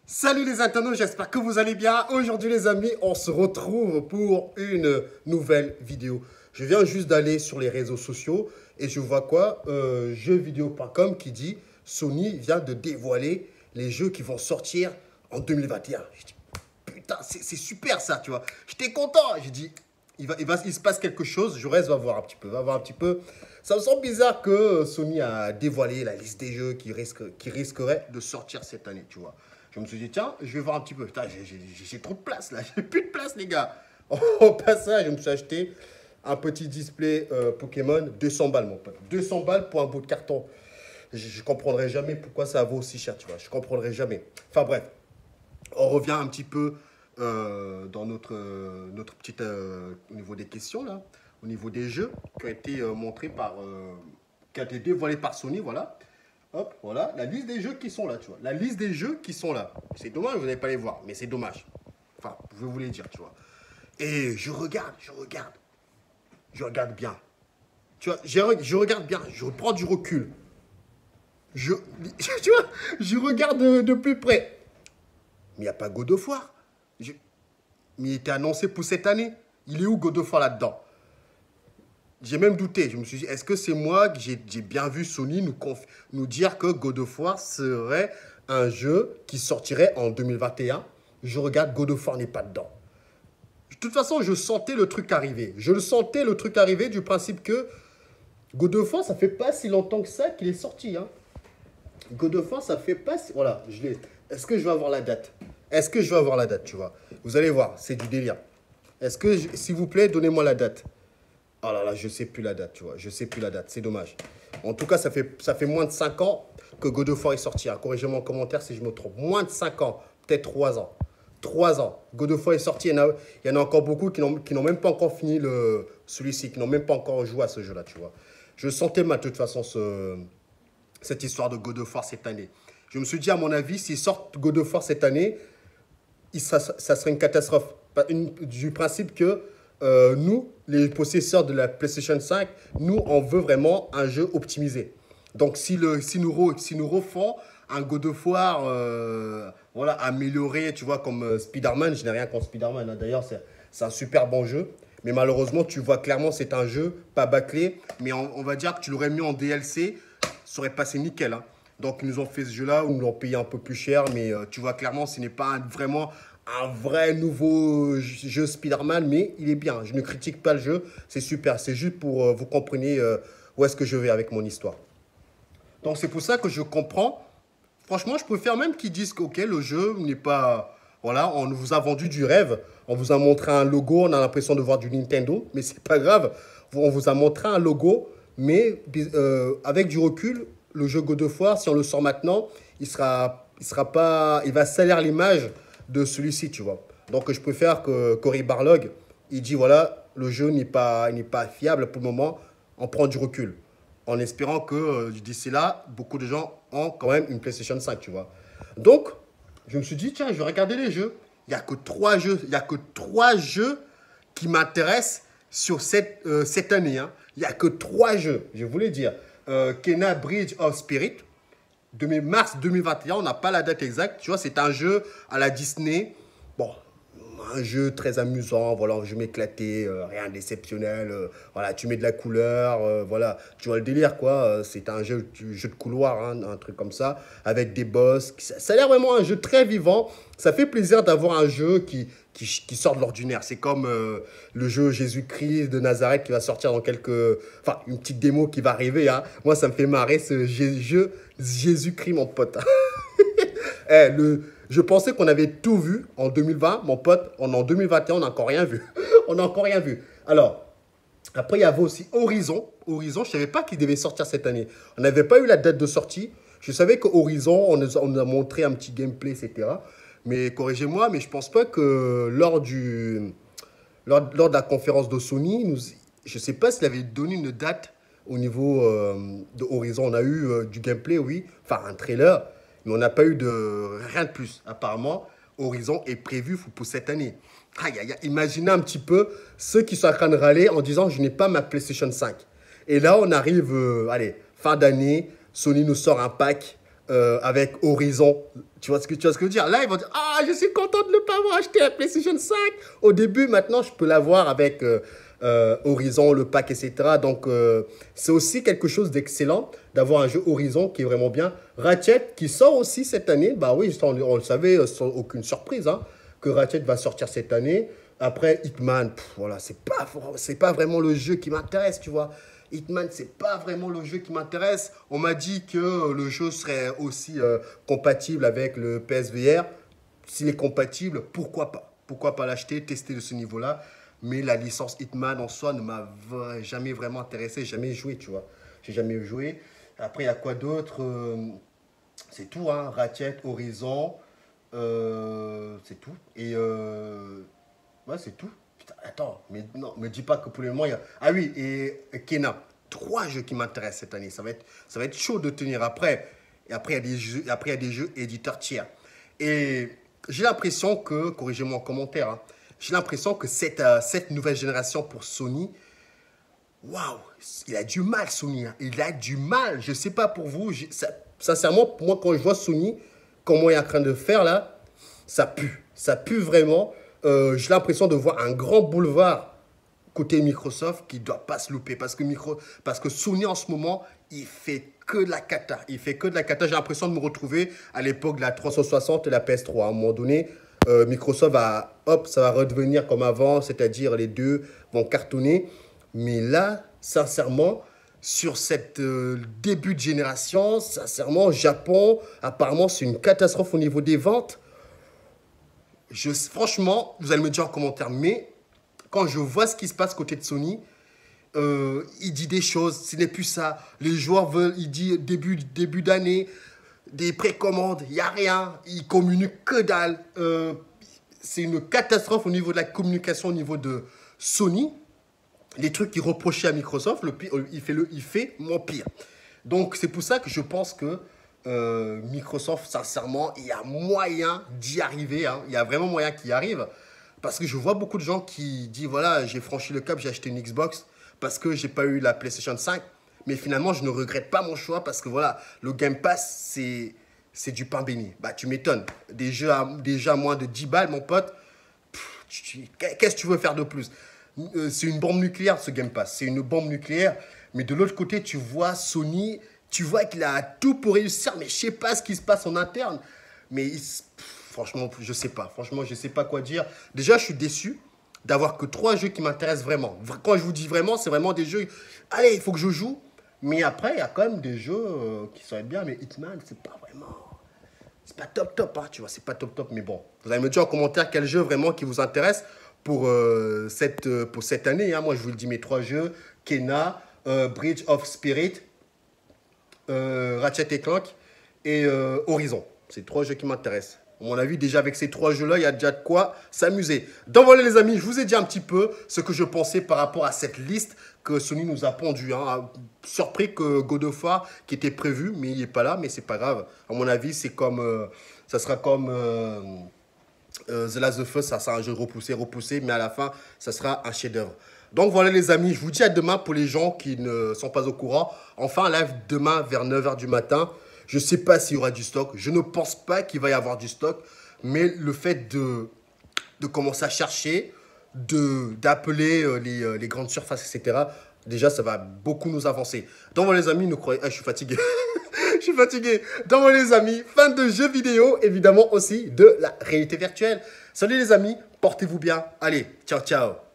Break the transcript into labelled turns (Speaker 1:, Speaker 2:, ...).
Speaker 1: Salut les internautes, j'espère que vous allez bien. Aujourd'hui les amis, on se retrouve pour une nouvelle vidéo. Je viens juste d'aller sur les réseaux sociaux et je vois quoi jeuxvideo.com qui dit Sony vient de dévoiler les jeux qui vont sortir en 2021. Je dis putain, c'est super ça, tu vois. J'étais content, j'ai dit il se passe quelque chose, je reste, va voir un petit peu. Ça me semble bizarre que Sony a dévoilé la liste des jeux qui risqueraient de sortir cette année, tu vois. Je me suis dit, tiens, je vais voir un petit peu. Putain, j'ai trop de place là. J'ai plus de place, les gars. Au passage, je me suis acheté un petit display Pokémon. 200 balles, mon pote. 200 balles pour un bout de carton. Je ne comprendrai jamais pourquoi ça vaut aussi cher, tu vois. Je ne comprendrai jamais. Enfin, bref. On revient un petit peu dans notre petite... au niveau des questions, là. Au niveau des jeux qui ont été montrés par... qui ont été dévoilés par Sony, voilà. Hop, voilà, la liste des jeux qui sont là, tu vois. La liste des jeux qui sont là. C'est dommage, vous n'allez pas les voir, mais c'est dommage. Enfin, je vais vous les dire, tu vois. Et je regarde bien. Tu vois, je regarde bien, je prends du recul. Tu vois, je regarde de plus près. Mais il n'y a pas God of War. Mais il était annoncé pour cette année. Il est où God of War là-dedans? J'ai même douté. Je me suis dit, est-ce que c'est moi que j'ai bien vu Sony nous dire que God of War serait un jeu qui sortirait en 2021? Je regarde, God of War n'est pas dedans. De toute façon, je sentais le truc arriver. Je le sentais le truc arriver du principe que God of War, ça fait pas si longtemps que ça qu'il est sorti. Hein. God of War, ça fait pas si... Voilà, je l'ai. Est-ce que je vais avoir la date? Est-ce que je vais avoir la date, tu vois? Vous allez voir, c'est du délire. Est-ce que, s'il vous plaît, donnez-moi la date. Oh là là, je sais plus la date, tu vois. Je sais plus la date, c'est dommage. En tout cas, ça fait moins de 5 ans que God of War est sorti. Hein. Corrigez-moi en commentaire si je me trompe. Moins de 5 ans, peut-être 3 ans. 3 ans. God of War est sorti. Il y en a encore beaucoup qui n'ont même pas encore fini celui-ci, qui n'ont même pas encore joué à ce jeu-là, tu vois. Je sentais mal, de toute façon, cette histoire de God of War cette année. Je me suis dit, à mon avis, s'ils sortent God of War cette année, ça serait une catastrophe. Du principe que nous, les possesseurs de la PlayStation 5, nous, on veut vraiment un jeu optimisé. Donc, si nous refont un God of War voilà, amélioré, tu vois, comme Spider-Man, je n'ai rien contre Spider-Man. Hein. D'ailleurs, c'est un super bon jeu. Mais malheureusement, tu vois clairement, c'est un jeu pas bâclé. Mais on va dire que tu l'aurais mis en DLC, ça aurait passé nickel. Hein. Donc, ils nous ont fait ce jeu-là, ils nous l'ont payé un peu plus cher. Mais tu vois clairement, ce n'est pas vraiment un vrai nouveau jeu Spider-Man, mais il est bien. Je ne critique pas le jeu, c'est super. C'est juste pour vous compreniez où est-ce que je vais avec mon histoire. Donc c'est pour ça que je comprends. Franchement, je préfère même qu'ils disent que ok, le jeu n'est pas... Voilà, on vous a vendu du rêve. On vous a montré un logo, on a l'impression de voir du Nintendo, mais c'est pas grave. On vous a montré un logo, mais avec du recul, le jeu God of War, si on le sort maintenant, il va salir l'image de celui-ci, tu vois. Donc, je préfère que Cory Barlog, il dit, voilà, le jeu n'est pas fiable pour le moment, on prend du recul. En espérant que d'ici là, beaucoup de gens ont quand même une PlayStation 5, tu vois. Donc, je me suis dit, tiens, je vais regarder les jeux. Il n'y a que 3 jeux. Il n'y a que 3 jeux qui m'intéressent sur cette année. Hein. Il n'y a que 3 jeux, je voulais dire. Kena Bridge of Spirit, mars 2021, on n'a pas la date exacte. Tu vois, c'est un jeu à la Disney. Bon, un jeu très amusant. Voilà, je m'éclatais, rien d'exceptionnel. Voilà, tu mets de la couleur. Voilà, tu vois le délire, quoi. C'est un jeu de couloir, hein, un truc comme ça, avec des boss. Ça a l'air vraiment un jeu très vivant. Ça fait plaisir d'avoir un jeu qui sort de l'ordinaire. C'est comme le jeu Jésus-Christ de Nazareth qui va sortir dans quelques... Enfin, une petite démo qui va arriver. Hein. Moi, ça me fait marrer ce jeu Jésus-Christ, mon pote. Je pensais qu'on avait tout vu en 2020. Mon pote, en 2021, on n'a encore rien vu. On n'a encore rien vu. Alors, après, il y avait aussi Horizon. Horizon, je ne savais pas qu'il devait sortir cette année. On n'avait pas eu la date de sortie. Je savais que Horizon, on nous a montré un petit gameplay, etc. Mais corrigez-moi, mais je ne pense pas que lors de la conférence de Sony, je ne sais pas s'il avait donné une date au niveau de Horizon. On a eu du gameplay, oui, enfin un trailer, mais on n'a pas eu rien de plus. Apparemment, Horizon est prévu pour cette année. Imaginez un petit peu ceux qui sont en train de râler en disant « je n'ai pas ma PlayStation 5 ». Et là, on arrive, allez, fin d'année, Sony nous sort un pack avec Horizon. Tu vois ce que je veux dire? Là, ils vont dire, ah, je suis content de ne pas avoir acheté la PlayStation 5 au début. Maintenant, je peux l'avoir avec Horizon, le pack, etc. Donc, c'est aussi quelque chose d'excellent d'avoir un jeu Horizon qui est vraiment bien. Ratchet, qui sort aussi cette année. Bah oui, on le savait sans aucune surprise, hein, que Ratchet va sortir cette année. Après, Hitman, voilà, c'est pas vraiment le jeu qui m'intéresse, tu vois. Hitman, c'est pas vraiment le jeu qui m'intéresse. On m'a dit que le jeu serait aussi compatible avec le PSVR. S'il est compatible, pourquoi pas? Pourquoi pas l'acheter, tester de ce niveau-là? Mais la licence Hitman en soi ne m'a jamais vraiment intéressé, jamais joué, tu vois. J'ai jamais joué. Après, il y a quoi d'autre? C'est tout, hein. Ratchet, Horizon, c'est tout. Et ouais, c'est tout. Putain, attends, mais non, me dis pas que pour le moment, il y a... Ah oui, et Kena. Trois jeux qui m'intéressent cette année. Ça va être chaud de tenir après. Et après, il y a des jeux, après, il y a des jeux éditeurs tiers. Et j'ai l'impression que, corrigez-moi en commentaire, hein, j'ai l'impression que cette nouvelle génération pour Sony, waouh, il a du mal, Sony. Hein. Il a du mal. Je ne sais pas pour vous. Sincèrement, pour moi, quand je vois Sony, comment il est en train de faire là, ça pue. Ça pue vraiment. J'ai l'impression de voir un grand boulevard côté Microsoft qui ne doit pas se louper. Parce que Sony, en ce moment, il fait que de la cata. Il fait que de la cata. J'ai l'impression de me retrouver à l'époque de la 360 et la PS3. À un moment donné, Microsoft ça va redevenir comme avant, c'est-à-dire les deux vont cartonner. Mais là, sincèrement, sur cette début de génération, sincèrement, Japon, apparemment, c'est une catastrophe au niveau des ventes. Franchement, vous allez me dire en commentaire, mais quand je vois ce qui se passe côté de Sony, il dit des choses, ce n'est plus ça. Les joueurs veulent, il dit début d'année, des précommandes, il n'y a rien, il communique que dalle. C'est une catastrophe au niveau de la communication, au niveau de Sony. Les trucs qu'il reprochait à Microsoft, il fait moins pire. Donc, c'est pour ça que je pense que Microsoft, sincèrement, il y a moyen d'y arriver. Hein. Il y a vraiment moyen qu'il y arrive. Parce que je vois beaucoup de gens qui disent, voilà, j'ai franchi le cap, j'ai acheté une Xbox parce que j'ai pas eu la PlayStation 5. Mais finalement, je ne regrette pas mon choix parce que, voilà, le Game Pass, c'est du pain béni. Bah, tu m'étonnes. Déjà moins de 10 balles, mon pote. Qu'est-ce que tu veux faire de plus? C'est une bombe nucléaire, ce Game Pass. C'est une bombe nucléaire. Mais de l'autre côté, tu vois Sony, tu vois qu'il a tout pour réussir. Mais je sais pas ce qui se passe en interne. Mais franchement, je sais pas. Franchement, je sais pas quoi dire. Déjà, je suis déçu d'avoir que 3 jeux qui m'intéressent vraiment. Quand je vous dis vraiment, c'est vraiment des jeux... Allez, il faut que je joue. Mais après, il y a quand même des jeux qui sont bien. Mais Hitman, c'est pas vraiment... C'est pas top, hein, tu vois. C'est pas top. Mais bon, vous allez me dire en commentaire quel jeu vraiment qui vous intéresse pour cette année. Hein. Moi, je vous le dis, mes 3 jeux. Kena, Bridge of Spirit, Ratchet et Clank et Horizon. C'est 3 jeux qui m'intéressent. À mon avis, déjà avec ces 3 jeux-là, il y a déjà de quoi s'amuser. Donc voilà les amis, je vous ai dit un petit peu ce que je pensais par rapport à cette liste que Sony nous a pondue. Hein. Surpris que God of War, qui était prévu, mais il n'est pas là, mais c'est pas grave. À mon avis, c'est comme, ça sera comme The Last of Us, ça sera un jeu repoussé, mais à la fin, ça sera un chef-d'œuvre. Donc voilà les amis, je vous dis à demain pour les gens qui ne sont pas au courant. Enfin, live demain vers 9 h du matin. Je ne sais pas s'il y aura du stock. Je ne pense pas qu'il va y avoir du stock. Mais le fait de commencer à chercher, d'appeler les grandes surfaces, etc., déjà, ça va beaucoup nous avancer. Donc voilà les amis, je suis fatigué. Je suis fatigué. Donc voilà les amis, fin de jeux vidéo, évidemment aussi de la réalité virtuelle. Salut les amis, portez-vous bien. Allez, ciao, ciao.